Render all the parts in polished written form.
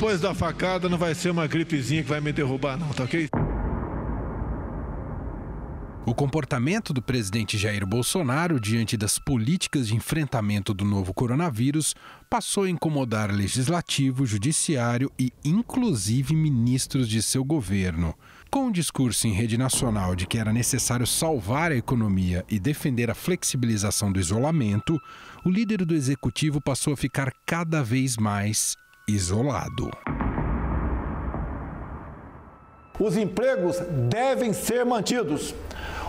depois da facada não vai ser uma gripezinha que vai me derrubar não, tá ok? O comportamento do presidente Jair Bolsonaro diante das políticas de enfrentamento do novo coronavírus passou a incomodar legislativo, judiciário e, inclusive, ministros de seu governo. Com um discurso em rede nacional de que era necessário salvar a economia e defender a flexibilização do isolamento, o líder do executivo passou a ficar cada vez mais isolado. Os empregos devem ser mantidos.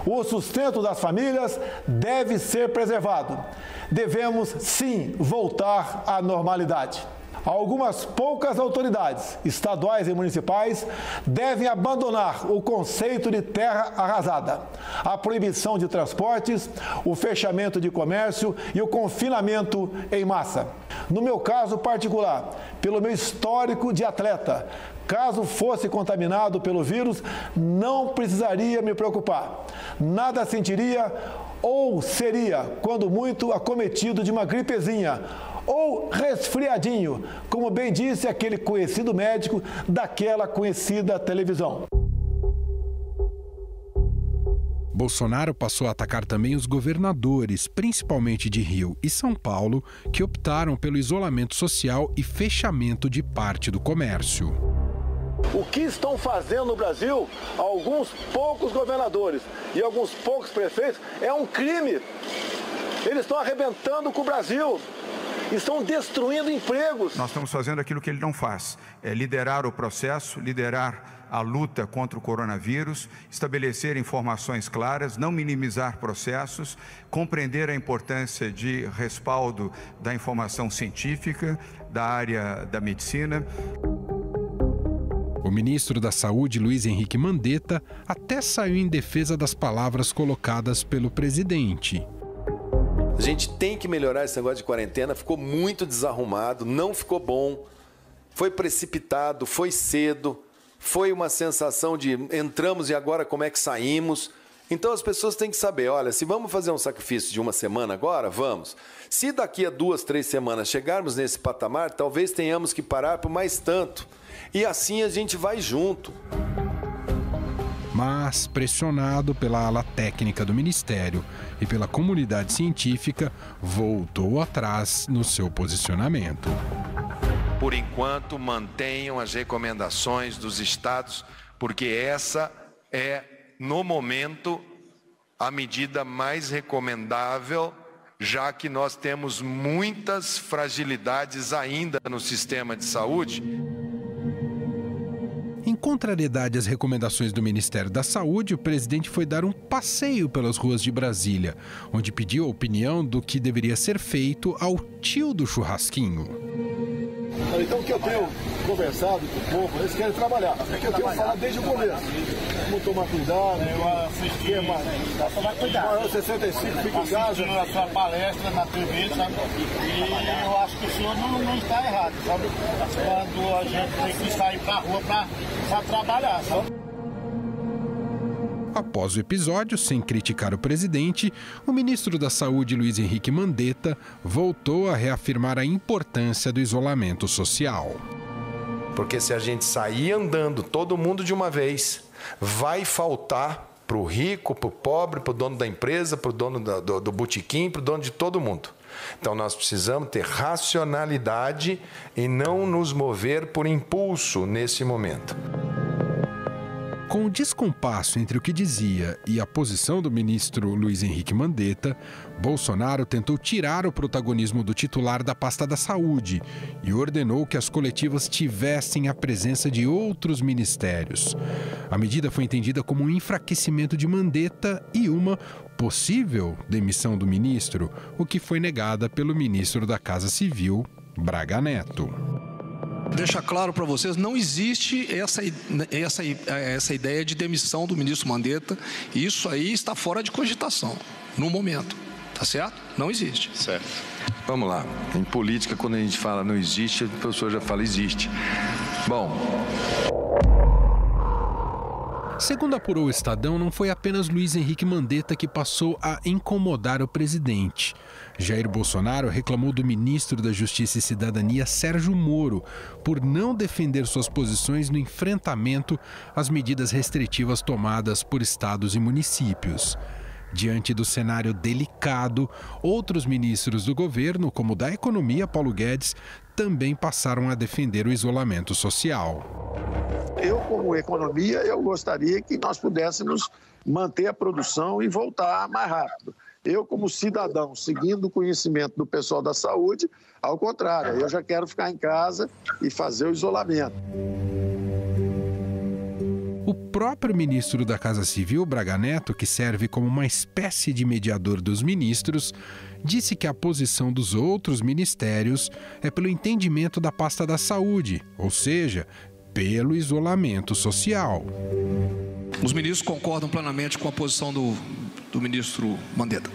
O sustento das famílias deve ser preservado. Devemos, sim, voltar à normalidade. Algumas poucas autoridades, estaduais e municipais, devem abandonar o conceito de terra arrasada, a proibição de transportes, o fechamento de comércio e o confinamento em massa. No meu caso particular, pelo meu histórico de atleta, caso fosse contaminado pelo vírus, não precisaria me preocupar. Nada sentiria ou seria, quando muito, acometido de uma gripezinha ou resfriadinho, como bem disse aquele conhecido médico daquela conhecida televisão. Bolsonaro passou a atacar também os governadores, principalmente de Rio e São Paulo, que optaram pelo isolamento social e fechamento de parte do comércio. O que estão fazendo no Brasil alguns poucos governadores e alguns poucos prefeitos é um crime. Eles estão arrebentando com o Brasil. Estão destruindo empregos. Nós estamos fazendo aquilo que ele não faz, é liderar o processo, liderar a luta contra o coronavírus, estabelecer informações claras, não minimizar processos, compreender a importância de respaldo da informação científica, da área da medicina. O ministro da Saúde, Luiz Henrique Mandetta, até saiu em defesa das palavras colocadas pelo presidente. A gente tem que melhorar esse negócio de quarentena, ficou muito desarrumado, não ficou bom, foi precipitado, foi cedo, foi uma sensação de entramos e agora como é que saímos. Então as pessoas têm que saber, olha, se vamos fazer um sacrifício de uma semana agora, vamos. Se daqui a 2, 3 semanas chegarmos nesse patamar, talvez tenhamos que parar por mais tanto. E assim a gente vai junto. Mas, pressionado pela ala técnica do Ministério e pela comunidade científica, voltou atrás no seu posicionamento. Por enquanto, mantenham as recomendações dos estados, porque essa é, no momento, a medida mais recomendável, já que nós temos muitas fragilidades ainda no sistema de saúde. Em contrariedade às recomendações do Ministério da Saúde, o presidente foi dar um passeio pelas ruas de Brasília, onde pediu a opinião do que deveria ser feito ao tio do churrasquinho. Então o que eu tenho conversado com o povo, eles querem trabalhar. É que eu tenho falado desde o começo. Vamos tomar cuidado. Eu assisti, mas tomar cuidado. Maior 65, fica em casa. A sua palestra na TV, sabe? E eu acho que o senhor não está errado, sabe? Quando a gente tem que sair pra rua pra trabalhar, sabe? Após o episódio, sem criticar o presidente, o ministro da Saúde, Luiz Henrique Mandetta, voltou a reafirmar a importância do isolamento social. Porque se a gente sair andando todo mundo de uma vez, vai faltar para o rico, para o pobre, para o dono da empresa, para o dono do botequim, para o dono de todo mundo. Então nós precisamos ter racionalidade e não nos mover por impulso nesse momento. Com o descompasso entre o que dizia e a posição do ministro Luiz Henrique Mandetta, Bolsonaro tentou tirar o protagonismo do titular da pasta da Saúde e ordenou que as coletivas tivessem a presença de outros ministérios. A medida foi entendida como um enfraquecimento de Mandetta e uma possível demissão do ministro, o que foi negada pelo ministro da Casa Civil, Braga Neto. Deixar claro para vocês, não existe essa ideia de demissão do ministro Mandetta. Isso aí está fora de cogitação, no momento. Tá certo? Não existe. Certo. Vamos lá. Em política, quando a gente fala não existe, a pessoa já fala existe. Bom. Segundo apurou o Estadão, não foi apenas Luiz Henrique Mandetta que passou a incomodar o presidente. Jair Bolsonaro reclamou do ministro da Justiça e Cidadania, Sérgio Moro, por não defender suas posições no enfrentamento às medidas restritivas tomadas por estados e municípios. Diante do cenário delicado, outros ministros do governo, como o da Economia, Paulo Guedes, também passaram a defender o isolamento social. Eu, como economia, eu gostaria que nós pudéssemos manter a produção e voltar mais rápido. Eu, como cidadão, seguindo o conhecimento do pessoal da saúde, ao contrário, eu já quero ficar em casa e fazer o isolamento. O próprio ministro da Casa Civil, Braga Neto, que serve como uma espécie de mediador dos ministros, disse que a posição dos outros ministérios é pelo entendimento da pasta da saúde, ou seja, pelo isolamento social. Os ministros concordam plenamente com a posição do ministro Mandetta.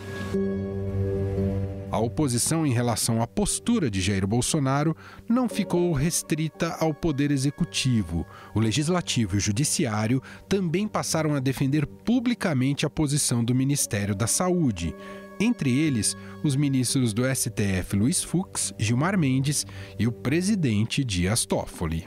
A oposição em relação à postura de Jair Bolsonaro não ficou restrita ao Poder Executivo. O Legislativo e o Judiciário também passaram a defender publicamente a posição do Ministério da Saúde. Entre eles, os ministros do STF Luiz Fux, Gilmar Mendes e o presidente Dias Toffoli.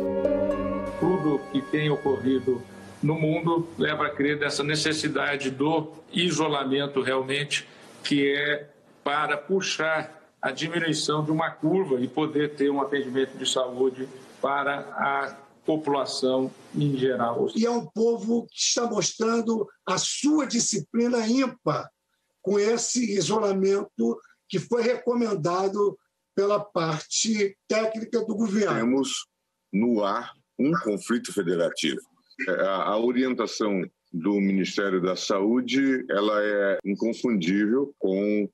Tudo que tem ocorrido no mundo leva a crer dessa necessidade do isolamento realmente, que é para puxar a diminuição de uma curva e poder ter um atendimento de saúde para a população em geral. E é um povo que está mostrando a sua disciplina ímpar com esse isolamento que foi recomendado pela parte técnica do governo. Temos no ar um conflito federativo. A orientação do Ministério da Saúde ela é inconfundível com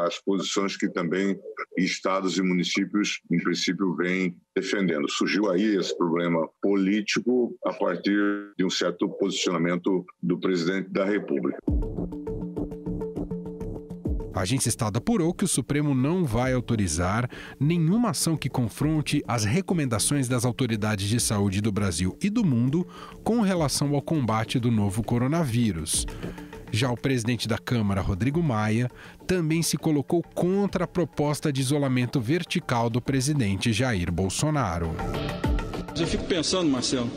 as posições que também estados e municípios, em princípio, vêm defendendo. Surgiu aí esse problema político a partir de um certo posicionamento do presidente da República. A Agência Estado apurou que o Supremo não vai autorizar nenhuma ação que confronte as recomendações das autoridades de saúde do Brasil e do mundo com relação ao combate do novo coronavírus. Já o presidente da Câmara, Rodrigo Maia, também se colocou contra a proposta de isolamento vertical do presidente Jair Bolsonaro. Eu fico pensando, Marcelo,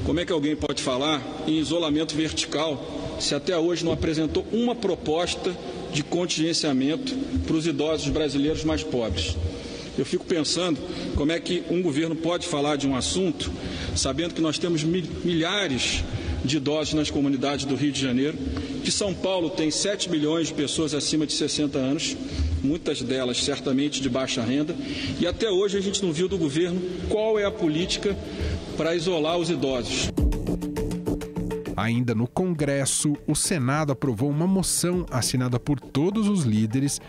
como é que alguém pode falar em isolamento vertical se até hoje não apresentou uma proposta de contingenciamento para os idosos brasileiros mais pobres? Eu fico pensando como é que um governo pode falar de um assunto sabendo que nós temos milhares de idosos nas comunidades do Rio de Janeiro, que São Paulo tem 7 milhões de pessoas acima de 60 anos, muitas delas certamente de baixa renda, e até hoje a gente não viu do governo qual é a política para isolar os idosos. Ainda no Congresso, o Senado aprovou uma moção assinada por todos os líderes,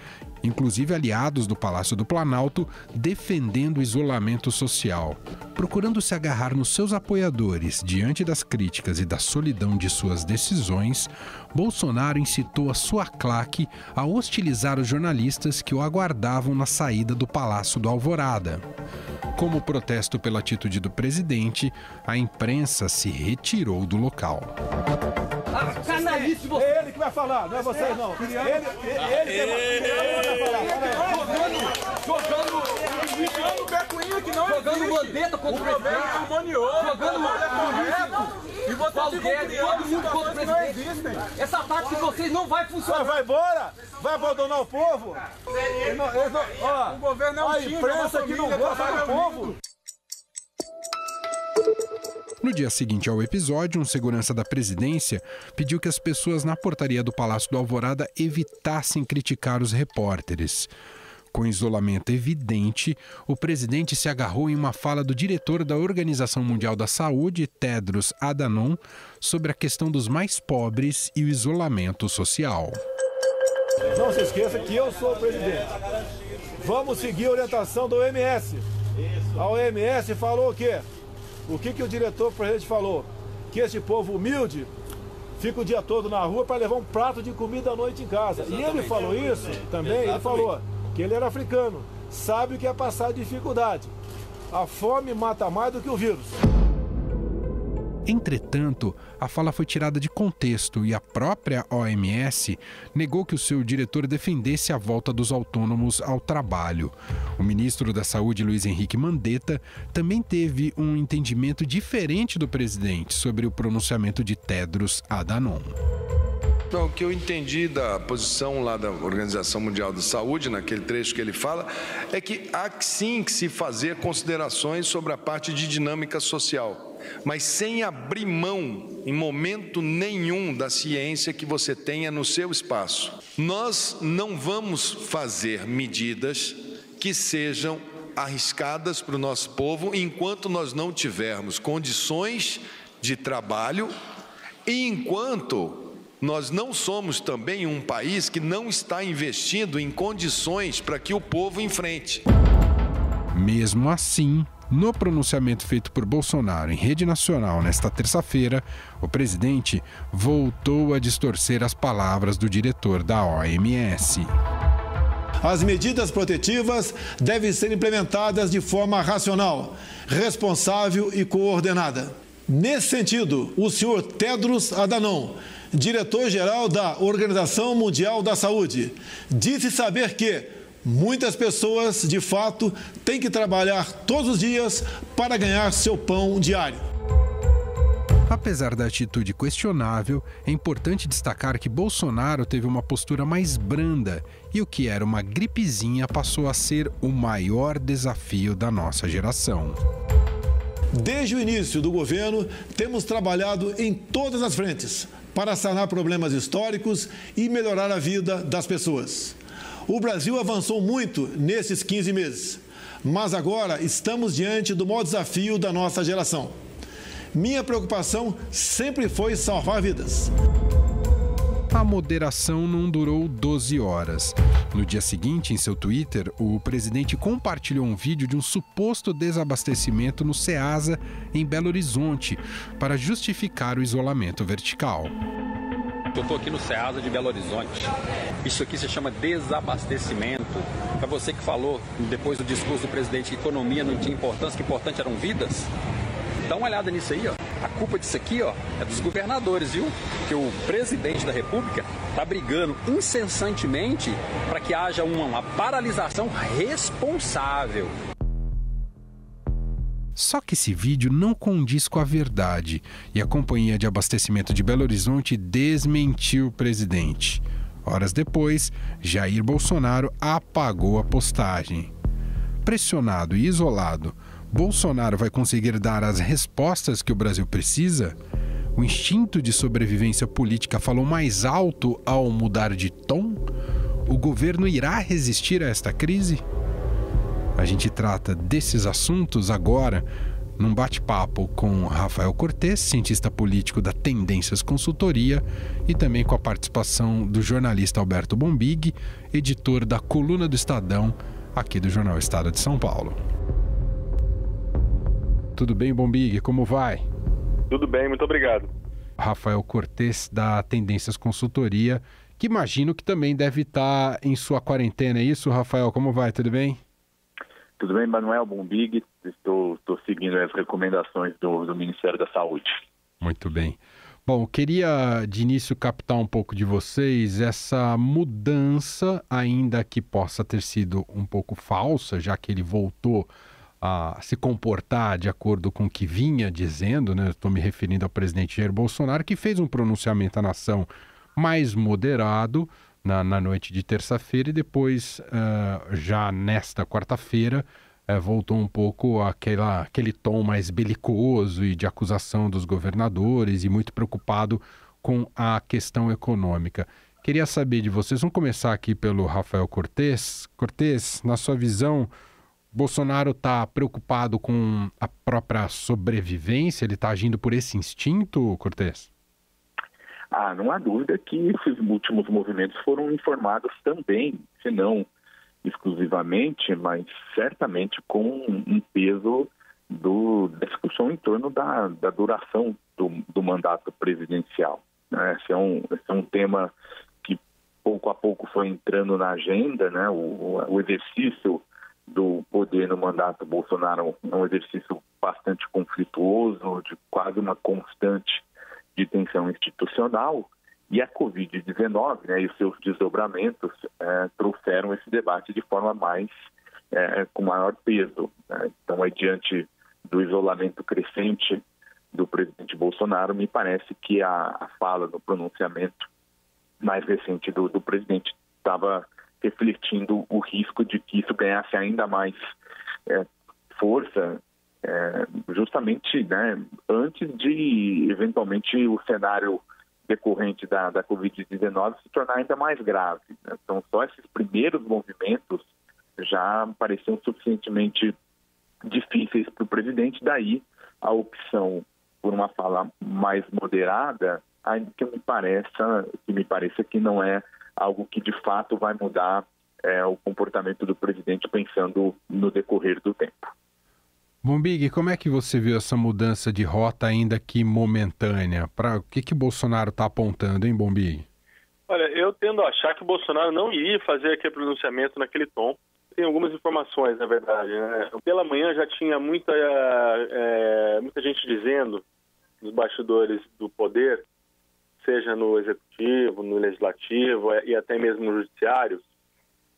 inclusive aliados do Palácio do Planalto, defendendo o isolamento social. Procurando se agarrar nos seus apoiadores diante das críticas e da solidão de suas decisões, Bolsonaro incitou a sua claque a hostilizar os jornalistas que o aguardavam na saída do Palácio do Alvorada. Como protesto pela atitude do presidente, a imprensa se retirou do local. É ele que vai falar, não é vocês não. Ele que vai falar. Jogando Becuinha que não jogando Mandetta contra o presidente. Jogando correto. E você todo mundo contra o presidente. Essa tática de vocês não vai funcionar. Vai embora? Vai abandonar o povo? O governo é um time, a imprensa que não gosta do povo. No dia seguinte ao episódio, um segurança da presidência pediu que as pessoas na portaria do Palácio do Alvorada evitassem criticar os repórteres. Com isolamento evidente, o presidente se agarrou em uma fala do diretor da Organização Mundial da Saúde, Tedros Adhanom, sobre a questão dos mais pobres e o isolamento social. Não se esqueça que eu sou o presidente. Vamos seguir a orientação da OMS. A OMS falou o quê? O que o diretor-presidente falou? Que esse povo humilde fica o dia todo na rua para levar um prato de comida à noite em casa. E ele falou isso também, ele falou que ele era africano, sabe o que é passar dificuldade. A fome mata mais do que o vírus. Entretanto, a fala foi tirada de contexto e a própria OMS negou que o seu diretor defendesse a volta dos autônomos ao trabalho. O ministro da Saúde, Luiz Henrique Mandetta, também teve um entendimento diferente do presidente sobre o pronunciamento de Tedros Adhanom. Então, o que eu entendi da posição lá da Organização Mundial da Saúde, naquele trecho que ele fala, é que há sim que se fazer considerações sobre a parte de dinâmica social, mas sem abrir mão, em momento nenhum, da ciência que você tenha no seu espaço. Nós não vamos fazer medidas que sejam arriscadas para o nosso povo enquanto nós não tivermos condições de trabalho e enquanto nós não somos também um país que não está investindo em condições para que o povo enfrente. Mesmo assim, no pronunciamento feito por Bolsonaro em rede nacional nesta terça-feira, o presidente voltou a distorcer as palavras do diretor da OMS. As medidas protetivas devem ser implementadas de forma racional, responsável e coordenada. Nesse sentido, o senhor Tedros Adhanom, diretor-geral da Organização Mundial da Saúde, disse saber que muitas pessoas, de fato, têm que trabalhar todos os dias para ganhar seu pão diário. Apesar da atitude questionável, é importante destacar que Bolsonaro teve uma postura mais branda e o que era uma gripezinha passou a ser o maior desafio da nossa geração. Desde o início do governo, temos trabalhado em todas as frentes para sanar problemas históricos e melhorar a vida das pessoas. O Brasil avançou muito nesses 15 meses, mas agora estamos diante do maior desafio da nossa geração. Minha preocupação sempre foi salvar vidas. A moderação não durou 12 horas. No dia seguinte, em seu Twitter, o presidente compartilhou um vídeo de um suposto desabastecimento no Ceasa, em Belo Horizonte, para justificar o isolamento vertical. Eu estou aqui no Ceasa de Belo Horizonte. Isso aqui se chama desabastecimento. Para você que falou, depois do discurso do presidente, que economia não tinha importância, que importante eram vidas, dá uma olhada nisso aí, ó. A culpa disso aqui, ó, é dos governadores, viu? Porque o presidente da República está brigando incessantemente para que haja uma paralisação responsável. Só que esse vídeo não condiz com a verdade e a Companhia de Abastecimento de Belo Horizonte desmentiu o presidente. Horas depois, Jair Bolsonaro apagou a postagem. Pressionado e isolado, Bolsonaro vai conseguir dar as respostas que o Brasil precisa? O instinto de sobrevivência política falou mais alto ao mudar de tom? O governo irá resistir a esta crise? A gente trata desses assuntos agora num bate-papo com Rafael Cortes, cientista político da Tendências Consultoria, e também com a participação do jornalista Alberto Bombig, editor da Coluna do Estadão, aqui do Jornal Estado de São Paulo. Tudo bem, Bombig? Como vai? Tudo bem, muito obrigado. Rafael Cortes, da Tendências Consultoria, que imagino que também deve estar em sua quarentena, é isso, Rafael? Como vai? Tudo bem? Tudo bem, Manuel Bombig. Estou seguindo as recomendações do Ministério da Saúde. Muito bem. Bom, queria de início captar um pouco de vocês essa mudança, ainda que possa ter sido um pouco falsa, já que ele voltou a se comportar de acordo com o que vinha dizendo, né? Estou me referindo ao presidente Jair Bolsonaro, que fez um pronunciamento à nação mais moderado na noite de terça-feira e depois, já nesta quarta-feira, voltou um pouco aquele tom mais belicoso e de acusação dos governadores e muito preocupado com a questão econômica. Queria saber de vocês, vamos começar aqui pelo Rafael Cortes. Cortes, na sua visão, Bolsonaro está preocupado com a própria sobrevivência? Ele está agindo por esse instinto, Cortes? Não há dúvida que esses últimos movimentos foram informados também, se não exclusivamente, mas certamente com um peso da discussão em torno da duração do mandato presidencial. Esse é um tema que pouco a pouco foi entrando na agenda, o exercício do poder no mandato Bolsonaro é um exercício bastante conflituoso, de quase uma constante de tensão institucional, e a Covid-19, né, e os seus desdobramentos trouxeram esse debate de forma com maior peso, né? Então, diante do isolamento crescente do presidente Bolsonaro, me parece que a fala no pronunciamento mais recente do presidente estava refletindo o risco de que isso ganhasse ainda mais força, justamente, né, antes de, eventualmente, o cenário decorrente da Covid-19 se tornar ainda mais grave, né? Então, só esses primeiros movimentos já pareciam suficientemente difíceis para o presidente, daí a opção por uma fala mais moderada, ainda que me pareça que não é algo que de fato vai mudar o comportamento do presidente pensando no decorrer do tempo. Bombig, como é que você viu essa mudança de rota, ainda que momentânea? Para o que Bolsonaro está apontando, hein, Bombig? Olha, eu tendo a achar que o Bolsonaro não iria fazer aquele pronunciamento naquele tom. Tem algumas informações, na verdade, né? Pela manhã já tinha muita gente dizendo, nos bastidores do poder, seja no executivo, no legislativo e até mesmo no judiciário,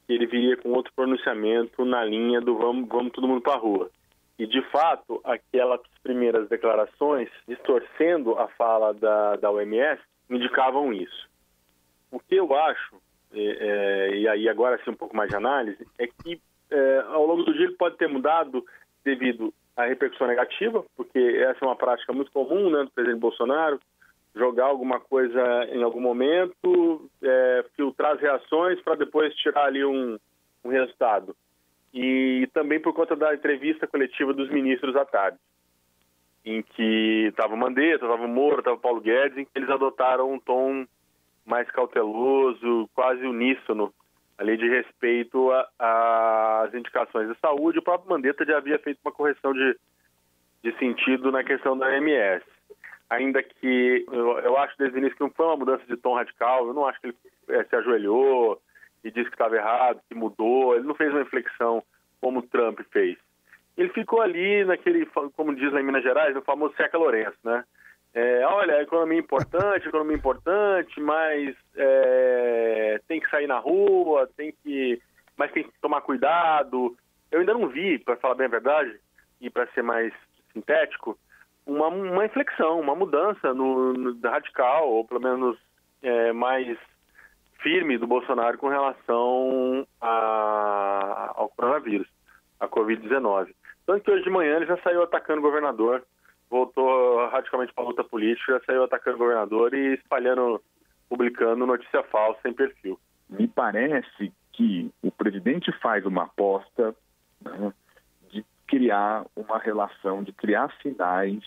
que ele viria com outro pronunciamento na linha do vamos todo mundo para a rua. E, de fato, aquelas primeiras declarações, distorcendo a fala da OMS, indicavam isso. O que eu acho, e aí agora sim um pouco mais de análise, é que ao longo do dia ele pode ter mudado devido à repercussão negativa, porque essa é uma prática muito comum, né, do presidente Bolsonaro, jogar alguma coisa em algum momento, filtrar as reações para depois tirar ali um resultado. E também por conta da entrevista coletiva dos ministros à tarde, em que estava o Mandetta, estava o Moro, estava o Paulo Guedes, em que eles adotaram um tom mais cauteloso, quase uníssono, ali de respeito às indicações de saúde. O próprio Mandetta já havia feito uma correção de sentido na questão da OMS. Ainda que eu acho desde o início que não foi uma mudança de tom radical, eu não acho que ele se ajoelhou e disse que estava errado, que mudou, ele não fez uma inflexão como o Trump fez. Ele ficou ali naquele, como diz lá em Minas Gerais, no famoso Seca Lourenço, né? Olha, a economia é importante, mas tem que sair na rua, mas tem que tomar cuidado. Eu ainda não vi, para falar bem a verdade, e para ser mais sintético, uma inflexão, uma mudança radical, ou pelo menos mais firme do Bolsonaro com relação ao coronavírus, a Covid-19. Tanto que hoje de manhã ele já saiu atacando o governador, voltou radicalmente para a luta política, já saiu atacando o governador e publicando notícia falsa sem perfil. Me parece que o presidente faz uma aposta, né, de criar uma relação, de criar sinais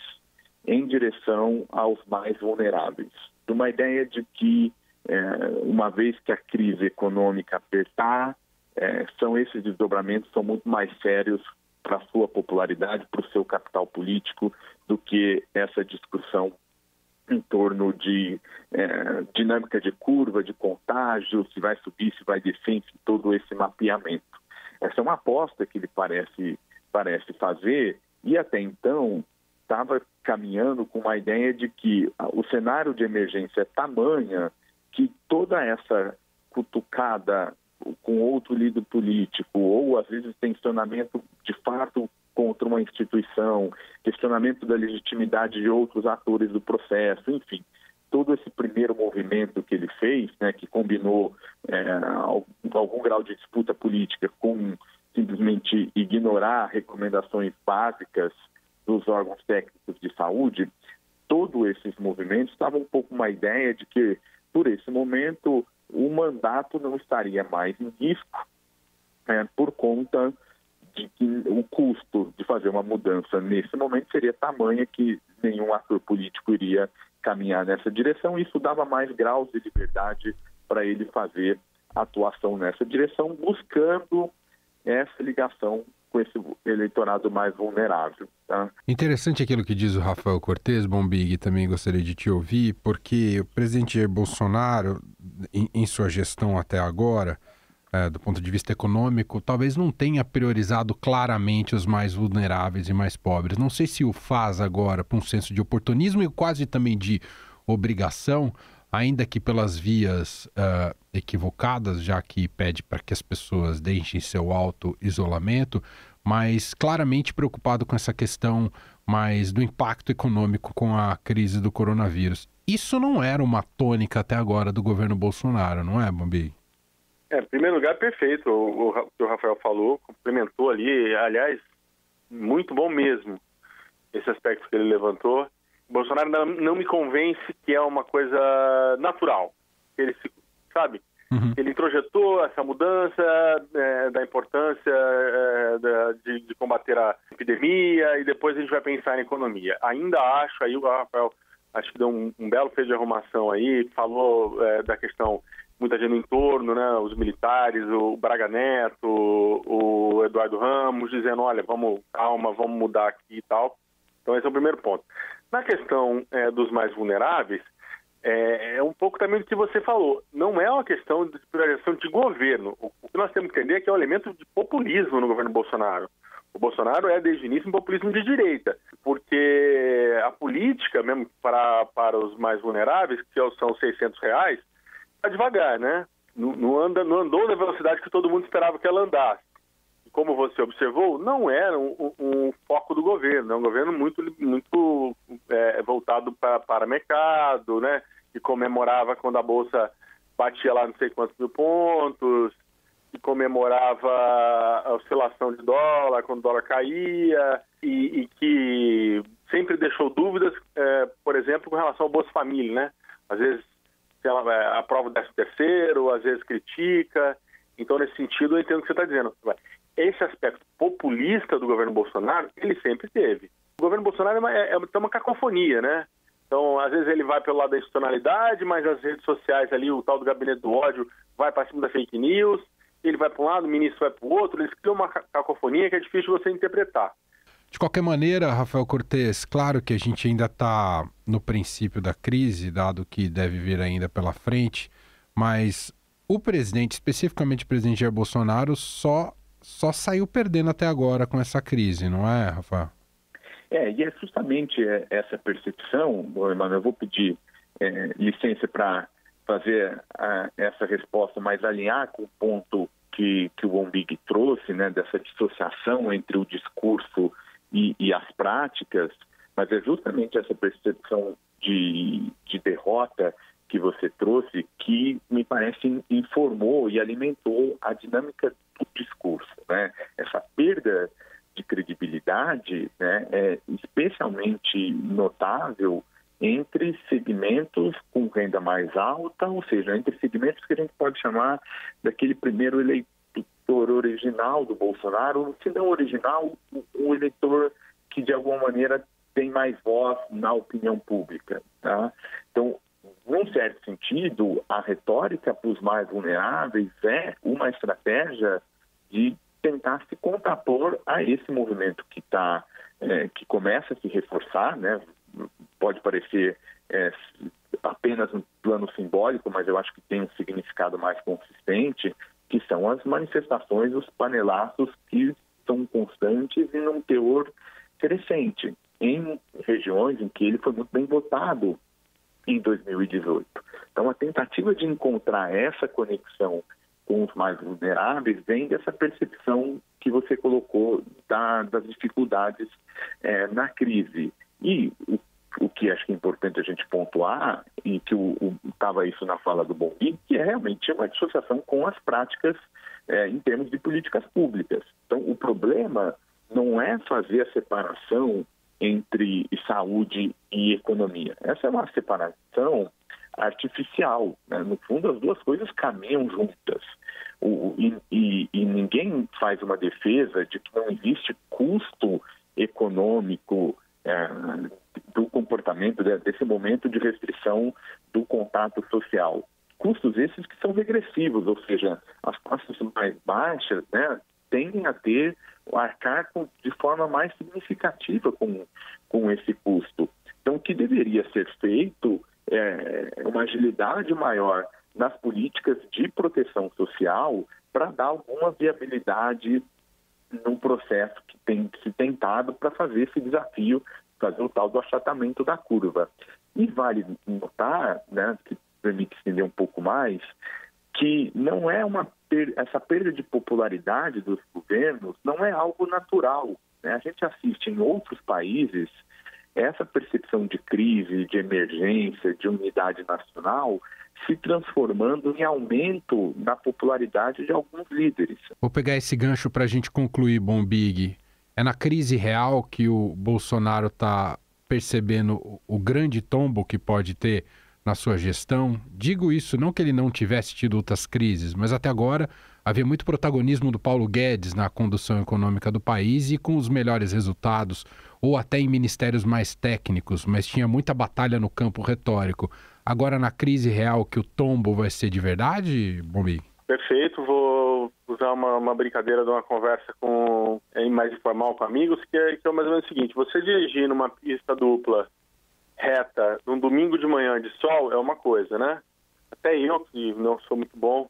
em direção aos mais vulneráveis. De uma ideia de que, uma vez que a crise econômica apertar, esses desdobramentos são muito mais sérios para a sua popularidade, para o seu capital político, do que essa discussão em torno de dinâmica de curva, de contágio, se vai subir, se vai descer, enfim, todo esse mapeamento. Essa é uma aposta que ele parece fazer, e até então estava caminhando com uma ideia de que o cenário de emergência é tamanha que toda essa cutucada com outro líder político, ou às vezes tensionamento de fato contra uma instituição, questionamento da legitimidade de outros atores do processo, enfim, todo esse primeiro movimento que ele fez, né, que combinou algum grau de disputa política com simplesmente ignorar recomendações básicas dos órgãos técnicos de saúde, todos esses movimentos estavam um pouco uma ideia de que, por esse momento, o mandato não estaria mais em risco, por conta de que o custo de fazer uma mudança nesse momento seria tamanha que nenhum ator político iria caminhar nessa direção, e isso dava mais graus de liberdade para ele fazer atuação nessa direção, buscando essa ligação com esse eleitorado mais vulnerável. Tá? Interessante aquilo que diz o Rafael Cortes, Bombig, também gostaria de te ouvir, porque o presidente Jair Bolsonaro, em sua gestão até agora, do ponto de vista econômico, talvez não tenha priorizado claramente os mais vulneráveis e mais pobres. Não sei se o faz agora por um senso de oportunismo e quase também de obrigação, ainda que pelas vias equivocadas, já que pede para que as pessoas deixem seu auto-isolamento, mas claramente preocupado com essa questão mais do impacto econômico com a crise do coronavírus. Isso não era uma tônica até agora do governo Bolsonaro, não é, Bombig? Em primeiro lugar, perfeito. O que o Rafael falou, complementou ali, aliás, muito bom mesmo, esse aspecto que ele levantou. O Bolsonaro não me convence que é uma coisa natural. Ele, sabe, ele introjetou essa mudança da importância de combater a epidemia e depois a gente vai pensar em economia. Ainda acho, aí o Rafael acho que deu um belo feito de arrumação aí, falou da questão, muita gente no entorno, né, os militares, o Braga Neto, o Eduardo Ramos, dizendo, olha, calma, vamos mudar aqui e tal. Então esse é o primeiro ponto. Na questão dos mais vulneráveis, é um pouco também do que você falou. Não é uma questão de priorização de governo. O que nós temos que entender é que é um elemento de populismo no governo Bolsonaro. O Bolsonaro é, desde o início, um populismo de direita, porque a política, mesmo para os mais vulneráveis, que são R$600, está devagar, né? Não andou na velocidade que todo mundo esperava que ela andasse. E como você observou, não era um foco do governo, é um governo muito voltado para mercado, né? Que comemorava quando a Bolsa batia lá não sei quantos mil pontos, que comemorava a oscilação de dólar, quando o dólar caía, e que sempre deixou dúvidas, por exemplo, com relação ao Bolsa Família, né? Às vezes ela aprova o 13º, às vezes critica. Então, nesse sentido, eu entendo o que você está dizendo. Esse aspecto populista do governo Bolsonaro, ele sempre teve. O governo Bolsonaro tem uma cacofonia, né? Então, às vezes ele vai pelo lado da institucionalidade, mas as redes sociais ali, o tal do gabinete do ódio, vai para cima da fake news, ele vai para um lado, o ministro vai para o outro, eles criam uma cacofonia que é difícil você interpretar. De qualquer maneira, Rafael Cortes, claro que a gente ainda está no princípio da crise, dado que deve vir ainda pela frente, mas o presidente, especificamente o presidente Jair Bolsonaro, só saiu perdendo até agora com essa crise, não é, Rafael? E é justamente essa percepção, Emanuel, eu vou pedir licença para fazer essa resposta, mas alinhar com o ponto que o Bombig trouxe, né, dessa dissociação entre o discurso e as práticas, mas é justamente essa percepção de derrota que você trouxe que me parece informou e alimentou a dinâmica do discurso, né? Essa perda de credibilidade, né, é especialmente notável entre segmentos com renda mais alta, ou seja, entre segmentos que a gente pode chamar daquele primeiro eleitor original do Bolsonaro, se não original, o eleitor que de alguma maneira tem mais voz na opinião pública, tá? Então, num certo sentido, a retórica para os mais vulneráveis é uma estratégia de tentar se contrapor a esse movimento que começa a se reforçar, né? Pode parecer apenas um plano simbólico, mas eu acho que tem um significado mais consistente, que são as manifestações, os panelaços que são constantes e num teor crescente em regiões em que ele foi muito bem votado em 2018. Então, a tentativa de encontrar essa conexão com os mais vulneráveis vem dessa percepção que você colocou das dificuldades na crise. E o que acho que é importante a gente pontuar, e que estava isso na fala do Bombig, que é realmente uma dissociação com as práticas em termos de políticas públicas. Então, o problema não é fazer a separação entre saúde e economia. Essa é uma separação artificial, né? No fundo, as duas coisas caminham juntas. E ninguém faz uma defesa de que não existe custo econômico do comportamento, desse momento de restrição do contato social. Custos esses que são regressivos, ou seja, as classes mais baixas, né, tendem a arcar de forma mais significativa com esse custo. Então, o que deveria ser feito é uma agilidade maior nas políticas de proteção social para dar alguma viabilidade num processo que tem se tentado para fazer esse desafio, fazer o tal do achatamento da curva. E vale notar, né, que permite estender um pouco mais, que não é essa perda de popularidade dos governos não é algo natural, né? A gente assiste em outros países essa percepção de crise, de emergência, de unidade nacional se transformando em aumento na popularidade de alguns líderes. Vou pegar esse gancho para a gente concluir, Bombig. É na crise real que o Bolsonaro está percebendo o grande tombo que pode ter na sua gestão? Digo isso não que ele não tivesse tido outras crises, mas até agora havia muito protagonismo do Paulo Guedes na condução econômica do país e com os melhores resultados, ou até em ministérios mais técnicos, mas tinha muita batalha no campo retórico. Agora, na crise real, que o tombo vai ser de verdade, Bombig? Perfeito, vou usar uma brincadeira de uma conversa mais informal com amigos, que é mais ou menos o seguinte: você dirigir numa pista dupla reta num domingo de manhã de sol é uma coisa, né? Até eu, que não sou muito bom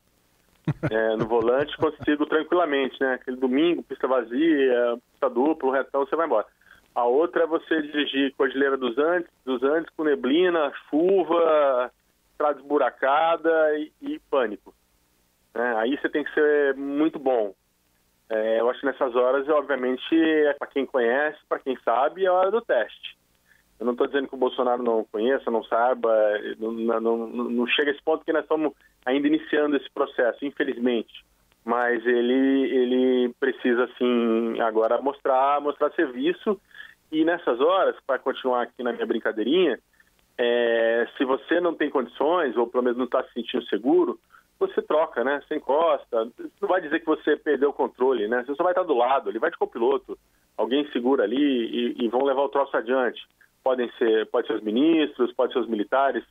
no volante, consigo tranquilamente, né? Aquele domingo, pista vazia, pista dupla, retão, você vai embora. A outra é você dirigir Cordilheira dos Andes com neblina, chuva, estrada esburacada e pânico. Aí você tem que ser muito bom. Eu acho que nessas horas, obviamente, para quem conhece, para quem sabe, é a hora do teste. Eu não estou dizendo que o Bolsonaro não conheça, não saiba, não chega a esse ponto, porque nós estamos ainda iniciando esse processo, infelizmente. Mas ele precisa, assim, agora mostrar serviço. E nessas horas, para continuar aqui na minha brincadeirinha, se você não tem condições, ou pelo menos não está se sentindo seguro, você troca, né? Você encosta. Não vai dizer que você perdeu o controle, né? Você só vai estar do lado, ele vai de copiloto. Alguém segura ali e vão levar o troço adiante. Pode ser os ministros, pode ser os militares,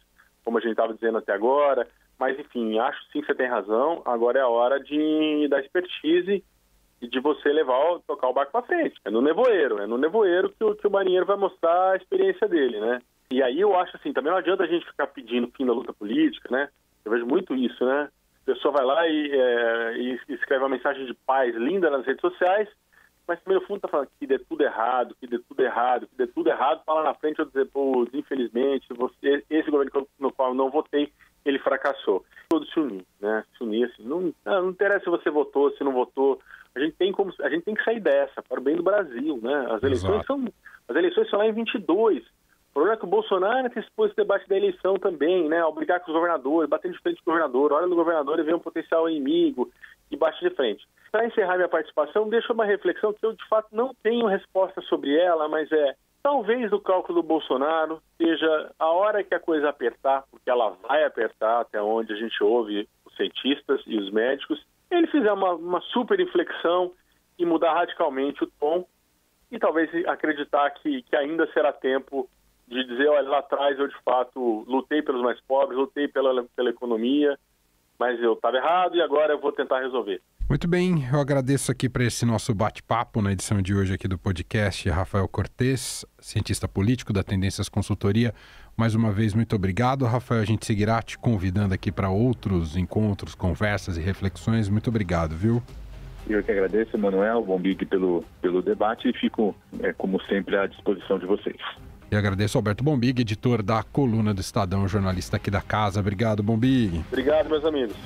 como a gente estava dizendo até agora. Mas, enfim, acho sim que você tem razão. Agora é a hora da expertise e de você tocar o barco para frente. É no nevoeiro que o marinheiro vai mostrar a experiência dele, né? E aí eu acho assim, também não adianta a gente ficar pedindo fim da luta política, né? Eu vejo muito isso, né? A pessoa vai lá e escreve uma mensagem de paz linda nas redes sociais, mas também no fundo está falando que dê tudo errado, para lá na frente eu dizer, pô, infelizmente, esse governo no qual eu não votei, ele fracassou. Todos se unir, né? Se unir assim, não interessa se você votou, se não votou, a gente tem que sair dessa, para o bem do Brasil, né? As eleições são lá em 22. O problema é que o Bolsonaro antecipou esse debate da eleição também, né? Ao brigar com os governadores, batendo de frente com o governador, olha no governador e vê um potencial inimigo e bate de frente. Para encerrar minha participação, deixo uma reflexão que eu, de fato, não tenho resposta sobre ela, mas talvez o cálculo do Bolsonaro seja a hora que a coisa apertar, porque ela vai apertar até onde a gente ouve os cientistas e os médicos, ele fizer uma super inflexão e mudar radicalmente o tom e talvez acreditar que ainda será tempo de dizer, olha, lá atrás eu de fato lutei pelos mais pobres, lutei pela economia, mas eu estava errado e agora eu vou tentar resolver. Muito bem, eu agradeço aqui para esse nosso bate-papo na edição de hoje aqui do podcast Rafael Cortes, cientista político da Tendências Consultoria. Mais uma vez, muito obrigado, Rafael. A gente seguirá te convidando aqui para outros encontros, conversas e reflexões. Muito obrigado, viu? Eu que agradeço, Manuel, Bombig, pelo debate e fico, como sempre, à disposição de vocês. E agradeço ao Alberto Bombig, editor da Coluna do Estadão, jornalista aqui da casa. Obrigado, Bombig. Obrigado, meus amigos.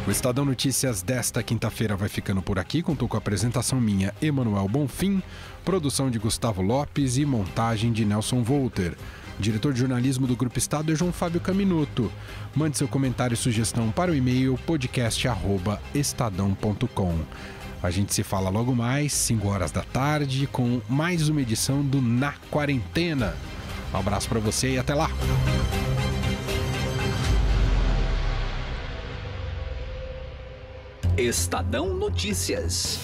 O Estadão Notícias desta quinta-feira vai ficando por aqui. Contou com a apresentação minha, Emanuel Bonfim, produção de Gustavo Lopes e montagem de Nelson Volter. O diretor de jornalismo do Grupo Estado é João Fábio Caminuto. Mande seu comentário e sugestão para o e-mail podcast@estadão.com. A gente se fala logo mais, 5 horas da tarde, com mais uma edição do Na Quarentena. Um abraço para você e até lá! Estadão Notícias.